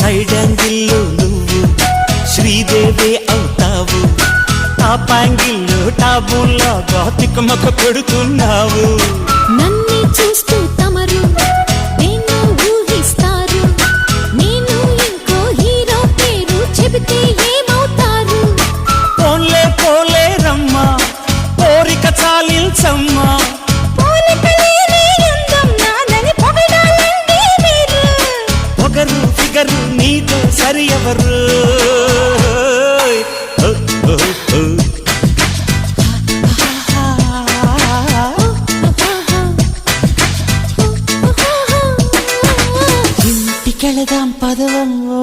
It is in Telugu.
సైడ్ యాంగిల్లో నువ్వు శ్రీదేవి అవుతావు, టాప్ యాంగిల్లో టాబుల్లాగా తికమక పెడుతున్నావు. నన్ను చూస్తూ తమరు నేను ఊహిస్తారు, నేను ఇంకో హీరో పేరు చెబితే ఏమవుతారు? పోన్లే పోలే రమ్మా కోరిక చాలించమ్మా, పొగరు ఫిగరు నీతో సరి ఎవరు? ఇంటికెళదాం పదవమ్మో.